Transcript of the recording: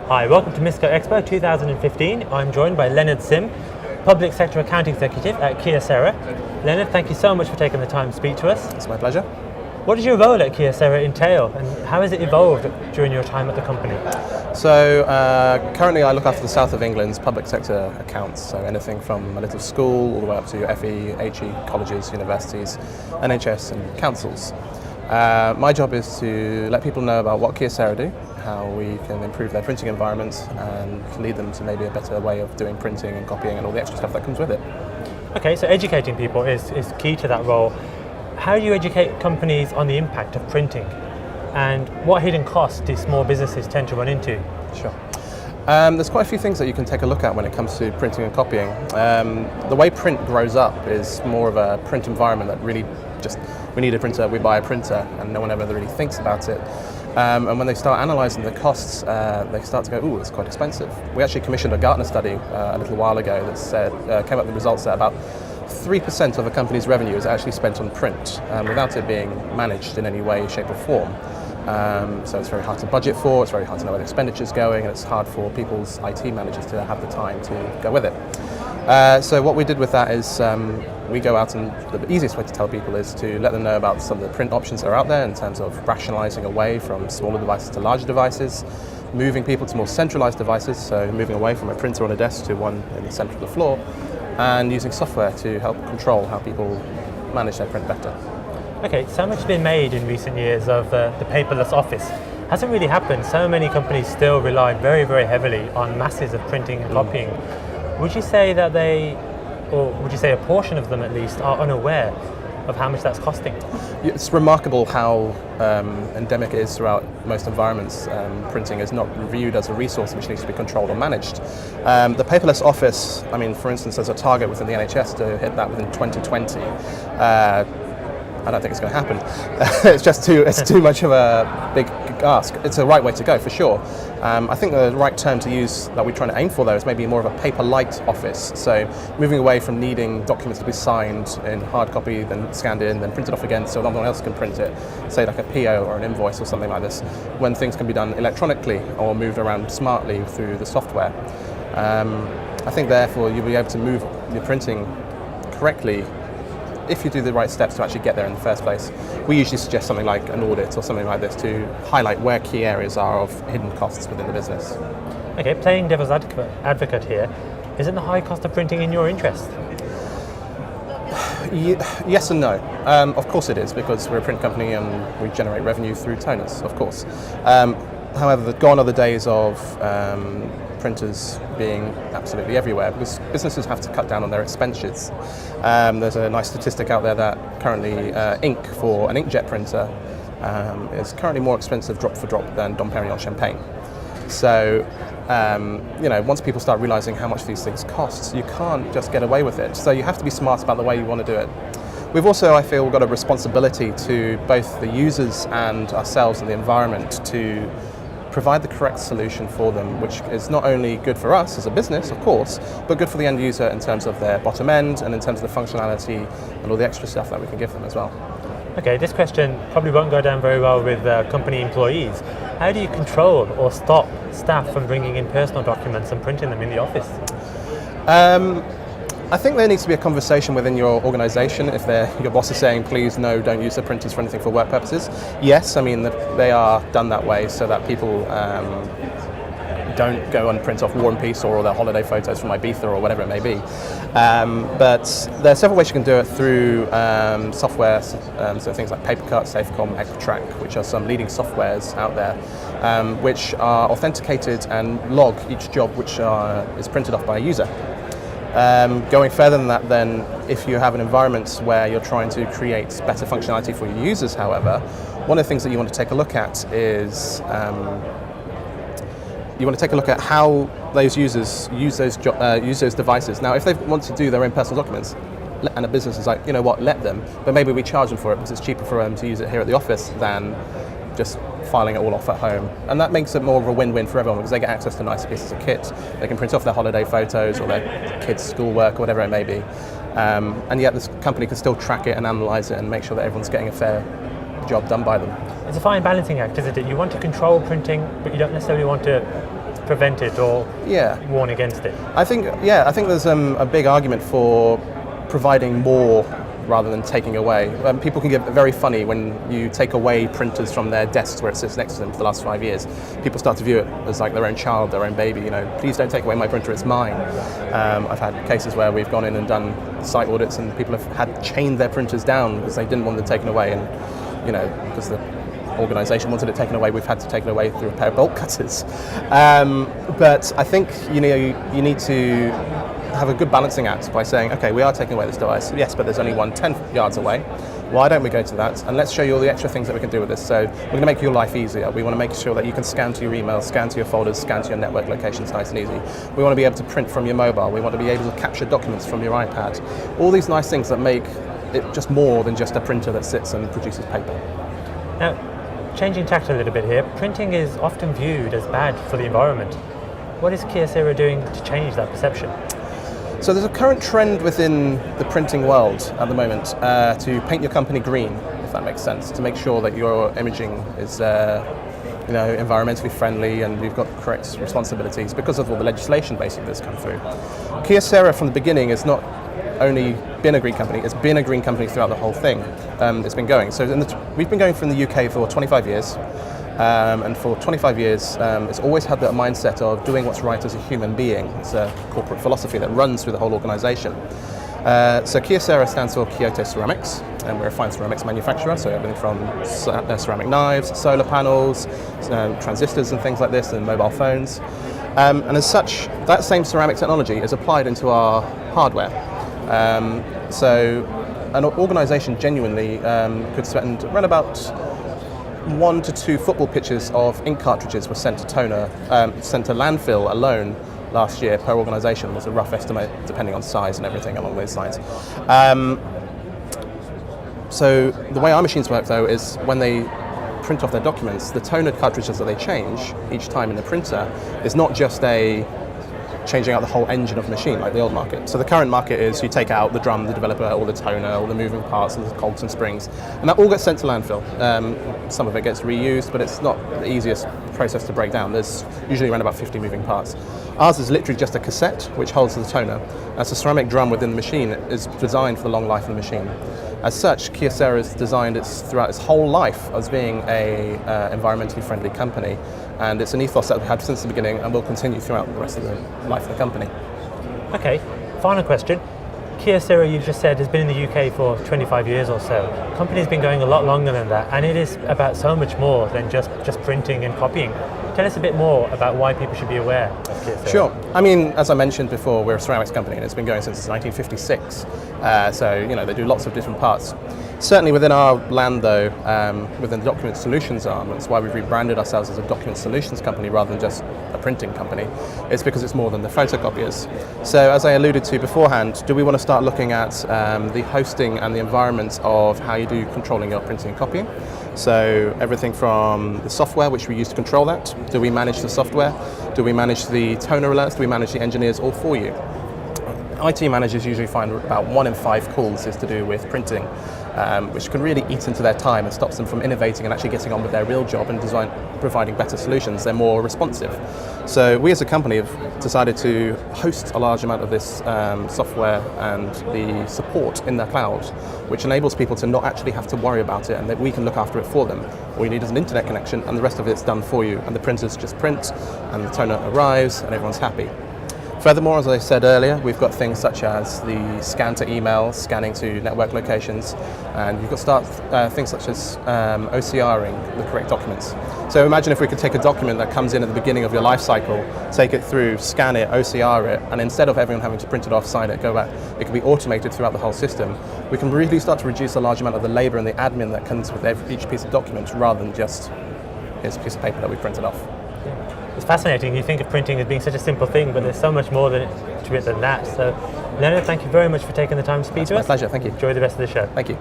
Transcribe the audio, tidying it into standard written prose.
Hi, welcome to Misco Expo 2015. I'm joined by Leonard Sim, Public Sector Account Executive at Kyocera. Leonard, thank you so much for taking the time to speak to us. It's my pleasure. What does your role at Kyocera entail, and how has it evolved during your time at the company? So currently I look after the south of England's public sector accounts, so anything from a little school all the way up to FE, HE, colleges, universities, NHS and councils. My job is to let people know about what Kyocera do, how we can improve their printing environment and lead them to maybe a better way of doing printing and copying and all the extra stuff that comes with it. Okay, so educating people is key to that role. How do you educate companies on the impact of printing, and what hidden costs do small businesses tend to run into? Sure. There's quite a few things that you can take a look at when it comes to printing and copying. The way print grows up is more of a print environment that really just, we need a printer, we buy a printer, and no one ever really thinks about it. And when they start analysing the costs, they start to go, ooh, it's quite expensive. We actually commissioned a Gartner study a little while ago that said, came up with results that about 3% of a company's revenue is actually spent on print without it being managed in any way, shape or form. So it's very hard to budget for, it's very hard to know where the expenditure is going, and it's hard for people's IT managers to have the time to go with it. So what we did with that is we go out, and the easiest way to tell people is to let them know about some of the print options that are out there in terms of rationalising away from smaller devices to larger devices, moving people to more centralised devices, so moving away from a printer on a desk to one in the centre of the floor, and using software to help control how people manage their print better. Okay, so much has been made in recent years of the paperless office. Hasn't really happened. So many companies still rely very, very heavily on masses of printing and copying. Would you say that would you say a portion of them at least, are unaware of how much that's costing? It's remarkable how endemic it is throughout most environments. Printing is not viewed as a resource which needs to be controlled or managed. The paperless office, I mean, for instance, there's a target within the NHS to hit that within 2020. I don't think it's going to happen. It's too much of a big ask. It's the right way to go for sure. I think the right term to use that we're trying to aim for though is maybe more of a paper-light office. So moving away from needing documents to be signed in hard copy, then scanned in, then printed off again so no one else can print it, say like a PO or an invoice or something like this, when things can be done electronically or moved around smartly through the software. I think therefore you'll be able to move your printing correctly if you do the right steps to actually get there in the first place. We usually suggest something like an audit or something like this to highlight where key areas are of hidden costs within the business. Okay, playing devil's advocate here, isn't the high cost of printing in your interest? Yes and no. Of course it is, because we're a print company and we generate revenue through toners, of course. However, gone are the days of printers being absolutely everywhere, because businesses have to cut down on their expenditures. There's a nice statistic out there that currently ink for an inkjet printer is currently more expensive drop for drop than Dom Perignon champagne. So, once people start realising how much these things cost, you can't just get away with it. So you have to be smart about the way you want to do it. We've also, I feel, got a responsibility to both the users and ourselves and the environment to provide the correct solution for them, which is not only good for us as a business, of course, but good for the end user in terms of their bottom end and in terms of the functionality and all the extra stuff that we can give them as well. Okay, this question probably won't go down very well with company employees. How do you control or stop staff from bringing in personal documents and printing them in the office? I think there needs to be a conversation within your organisation. If your boss is saying, please, no, don't use the printers for anything for work purposes. Yes, I mean, they are done that way so that people don't go and print off War and Peace or all their holiday photos from Ibiza or whatever it may be. But there are several ways you can do it through software, so things like Papercut, Safecom, Equitrack, which are some leading softwares out there, which are authenticated and log each job which is printed off by a user. Going further than that, then, if you have an environment where you're trying to create better functionality for your users, however, one of the things that you want to take a look at is you want to take a look at how those users use those devices. Now, if they want to do their own personal documents, and a business is like, you know what, let them, but maybe we charge them for it because it's cheaper for them to use it here at the office than just filing it all off at home. And that makes it more of a win-win for everyone because they get access to nicer pieces of kit. They can print off their holiday photos or their kids' schoolwork or whatever it may be. And yet this company can still track it and analyse it and make sure that everyone's getting a fair job done by them. It's a fine balancing act, isn't it? You want to control printing, but you don't necessarily want to prevent it or Yeah. warn against it? I think there's a big argument for providing more rather than taking away. People can get very funny when you take away printers from their desks where it sits next to them for the last 5 years. People start to view it as like their own child, their own baby. Please don't take away my printer; it's mine. I've had cases where we've gone in and done site audits, and people have had chained their printers down because they didn't want them taken away, and because the organisation wanted it taken away, we've had to take it away through a pair of bolt cutters. But I think you need to have a good balancing act by saying, okay, we are taking away this device, yes, but there's only one 10 yards away. Why don't we go to that? And let's show you all the extra things that we can do with this. So we're going to make your life easier. We want to make sure that you can scan to your emails, scan to your folders, scan to your network locations nice and easy. We want to be able to print from your mobile. We want to be able to capture documents from your iPad. All these nice things that make it just more than just a printer that sits and produces paper. Now, changing tact a little bit here, printing is often viewed as bad for the environment. What is Kyocera doing to change that perception? So there's a current trend within the printing world at the moment to paint your company green, if that makes sense, to make sure that your imaging is environmentally friendly and you've got correct responsibilities because of all the legislation basically that's come through. Kyocera from the beginning has not only been a green company, it's been a green company throughout the whole thing. It's been going. So we've been going from the UK for 25 years. And for 25 years, it's always had that mindset of doing what's right as a human being. It's a corporate philosophy that runs through the whole organisation. So Kyocera stands for Kyoto Ceramics, and we're a fine ceramics manufacturer, so everything from ceramic knives, solar panels, transistors and things like this, and mobile phones. And as such, that same ceramic technology is applied into our hardware. So an organisation genuinely could spend around about 1 to 2 football pitches of ink cartridges were sent to landfill alone last year per organisation, was a rough estimate depending on size and everything along those lines. So the way our machines work though is when they print off their documents, the toner cartridges that they change each time in the printer is not just a changing out the whole engine of the machine like the old market. So the current market is you take out the drum, the developer, all the toner, all the moving parts, all the cogs and springs, and that all gets sent to landfill. Some of it gets reused, but it's not the easiest process to break down. There's usually around about 50 moving parts. Ours is literally just a cassette which holds the toner. As a ceramic drum within the machine is designed for the long life of the machine. As such, Kyocera has designed throughout its whole life as being a environmentally friendly company, and it's an ethos that we've had since the beginning and will continue throughout the rest of the life of the company. Okay, final question. Kyocera, you just said, has been in the UK for 25 years or so. The company's been going a lot longer than that, and it is about so much more than just printing and copying. Tell us a bit more about why people should be aware of Kyocera. Sure. I mean, as I mentioned before, we're a ceramics company and it's been going since 1956. So, they do lots of different parts. Certainly within our land though, within the document solutions arm, that's why we've rebranded ourselves as a document solutions company rather than just a printing company. It's because it's more than the photocopiers. So as I alluded to beforehand, do we want to start looking at the hosting and the environment of how you do controlling your printing and copying? So everything from the software which we use to control that, do we manage the software? Do we manage the toner alerts? Do we manage the engineers all for you? IT managers usually find about 1 in 5 calls is to do with printing, which can really eat into their time and stops them from innovating and actually getting on with their real job and providing better solutions. They're more responsive. So we as a company have decided to host a large amount of this software and the support in the cloud, which enables people to not actually have to worry about it and that we can look after it for them. All you need is an internet connection and the rest of it's done for you, and the printers just print and the toner arrives and everyone's happy. Furthermore, as I said earlier, we've got things such as the scan to email, scanning to network locations, and you've got things such as OCRing the correct documents. So imagine if we could take a document that comes in at the beginning of your life cycle, take it through, scan it, OCR it, and instead of everyone having to print it off, sign it, go back, it can be automated throughout the whole system. We can really start to reduce a large amount of the labor and the admin that comes with each piece of document rather than just here's a piece of paper that we printed off. It's fascinating. You think of printing as being such a simple thing, but there's so much more to it than that. So, Leonard, thank you very much for taking the time to speak to us. My pleasure. Thank you. Enjoy the rest of the show. Thank you.